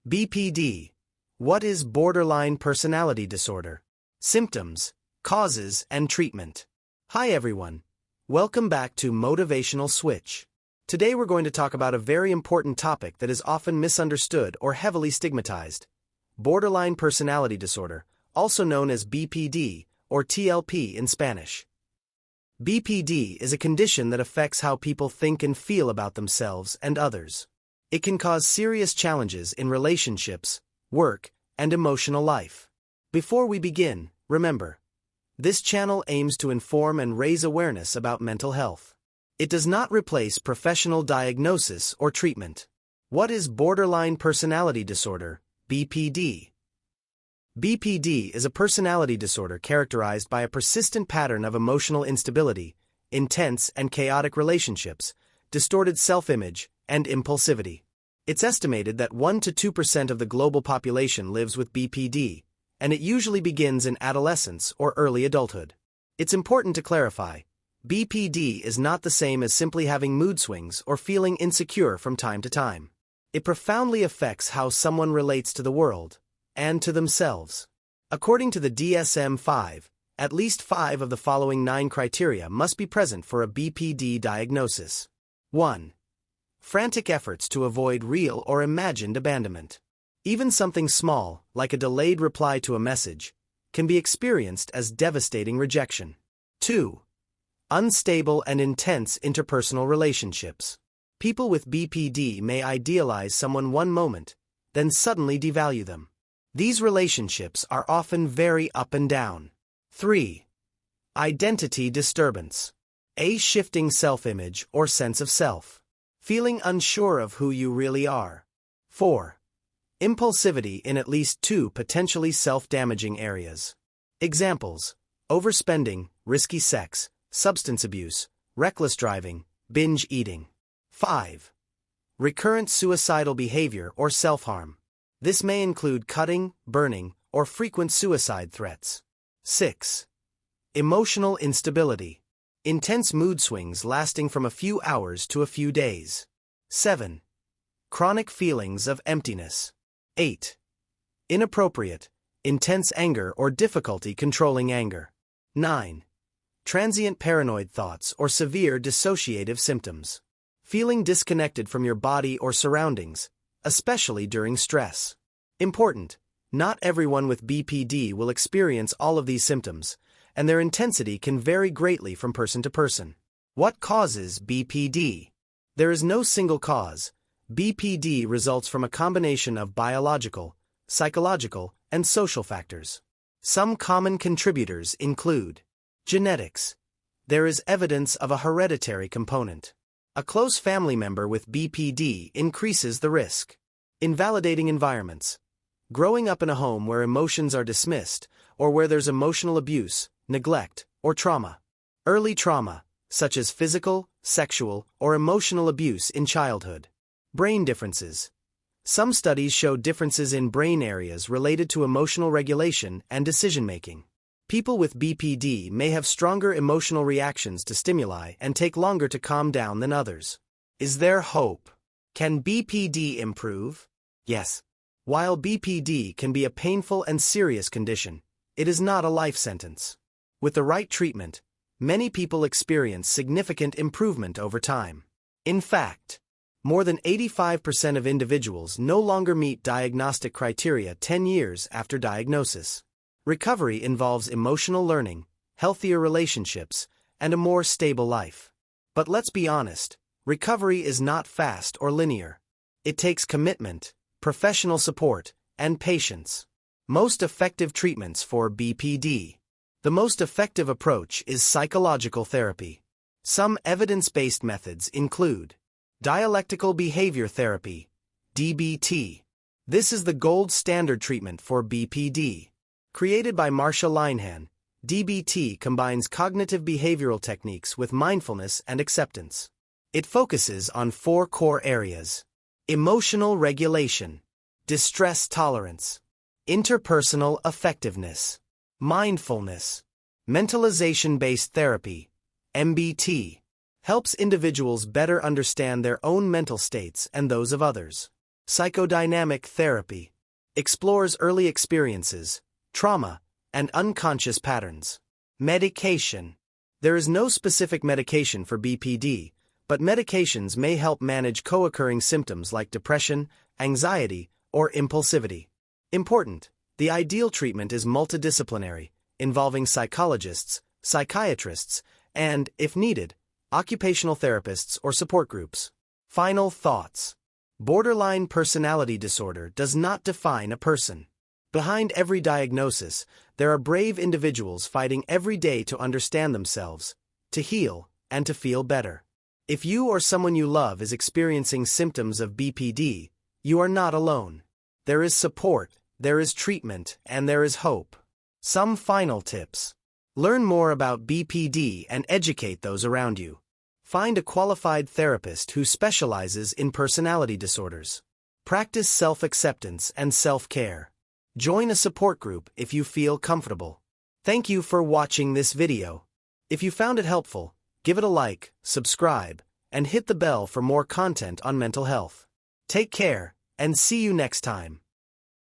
BPD. What is borderline personality disorder? Symptoms, causes, and treatment. Hi everyone. Welcome back to Motivational Switch. Today we're going to talk about a very important topic that is often misunderstood or heavily stigmatized. Borderline personality disorder, also known as BPD or TLP in Spanish. BPD is a condition that affects how people think and feel about themselves and others. It can cause serious challenges in relationships, work, and emotional life. Before we begin, remember, this channel aims to inform and raise awareness about mental health. It does not replace professional diagnosis or treatment. What is borderline personality disorder, BPD? BPD is a personality disorder characterized by a persistent pattern of emotional instability, intense and chaotic relationships, distorted self-image, and impulsivity. It's estimated that 1 to 2% of the global population lives with BPD, and it usually begins in adolescence or early adulthood. It's important to clarify, BPD is not the same as simply having mood swings or feeling insecure from time to time. It profoundly affects how someone relates to the world and to themselves. According to the DSM-5, at least 5 of the following 9 criteria must be present for a BPD diagnosis. 1. Frantic efforts to avoid real or imagined abandonment. Even something small, like a delayed reply to a message, can be experienced as devastating rejection. 2. Unstable and intense interpersonal relationships. People with BPD may idealize someone one moment, then suddenly devalue them. These relationships are often very up and down. 3. Identity disturbance. A shifting self-image or sense of self. Feeling unsure of who you really are. 4. Impulsivity in at least 2 potentially self-damaging areas. Examples: overspending, risky sex, substance abuse, reckless driving, binge eating. 5. Recurrent suicidal behavior or self-harm. This may include cutting, burning, or frequent suicide threats. 6. Emotional instability. Intense mood swings lasting from a few hours to a few days. 7. Chronic feelings of emptiness. 8. Inappropriate, intense anger or difficulty controlling anger. 9. Transient paranoid thoughts or severe dissociative symptoms. Feeling disconnected from your body or surroundings, especially during stress. Important: not everyone with BPD will experience all of these symptoms, and their intensity can vary greatly from person to person. What causes BPD? There is no single cause. BPD results from a combination of biological, psychological, and social factors. Some common contributors include genetics. There is evidence of a hereditary component. A close family member with BPD increases the risk. Invalidating environments. Growing up in a home where emotions are dismissed, or where there's emotional abuse, neglect, or trauma. Early trauma, such as physical, sexual, or emotional abuse in childhood. Brain differences. Some studies show differences in brain areas related to emotional regulation and decision-making. People with BPD may have stronger emotional reactions to stimuli and take longer to calm down than others. Is there hope? Can BPD improve? Yes. While BPD can be a painful and serious condition, it is not a life sentence. With the right treatment, many people experience significant improvement over time. In fact, more than 85% of individuals no longer meet diagnostic criteria 10 years after diagnosis. Recovery involves emotional learning, healthier relationships, and a more stable life. But let's be honest, recovery is not fast or linear. It takes commitment, professional support, and patience. Most effective treatments for BPD. The most effective approach is psychological therapy. Some evidence-based methods include Dialectical Behavior Therapy, DBT. This is the gold standard treatment for BPD. Created by Marsha Linehan, DBT combines cognitive behavioral techniques with mindfulness and acceptance. It focuses on 4 core areas: emotional regulation, distress tolerance, interpersonal effectiveness, mindfulness. Mentalization-based therapy, MBT, helps individuals better understand their own mental states and those of others. Psychodynamic therapy explores early experiences, trauma, and unconscious patterns. Medication. There is no specific medication for BPD, but medications may help manage co-occurring symptoms like depression, anxiety, or impulsivity. Important: the ideal treatment is multidisciplinary, involving psychologists, psychiatrists, and, if needed, occupational therapists or support groups. Final thoughts. Borderline personality disorder does not define a person. Behind every diagnosis, there are brave individuals fighting every day to understand themselves, to heal, and to feel better. If you or someone you love is experiencing symptoms of BPD, you are not alone. There is support, there is treatment, and there is hope. Some final tips. Learn more about BPD and educate those around you. Find a qualified therapist who specializes in personality disorders. Practice self-acceptance and self-care. Join a support group if you feel comfortable. Thank you for watching this video. If you found it helpful, give it a like, subscribe, and hit the bell for more content on mental health. Take care, and see you next time.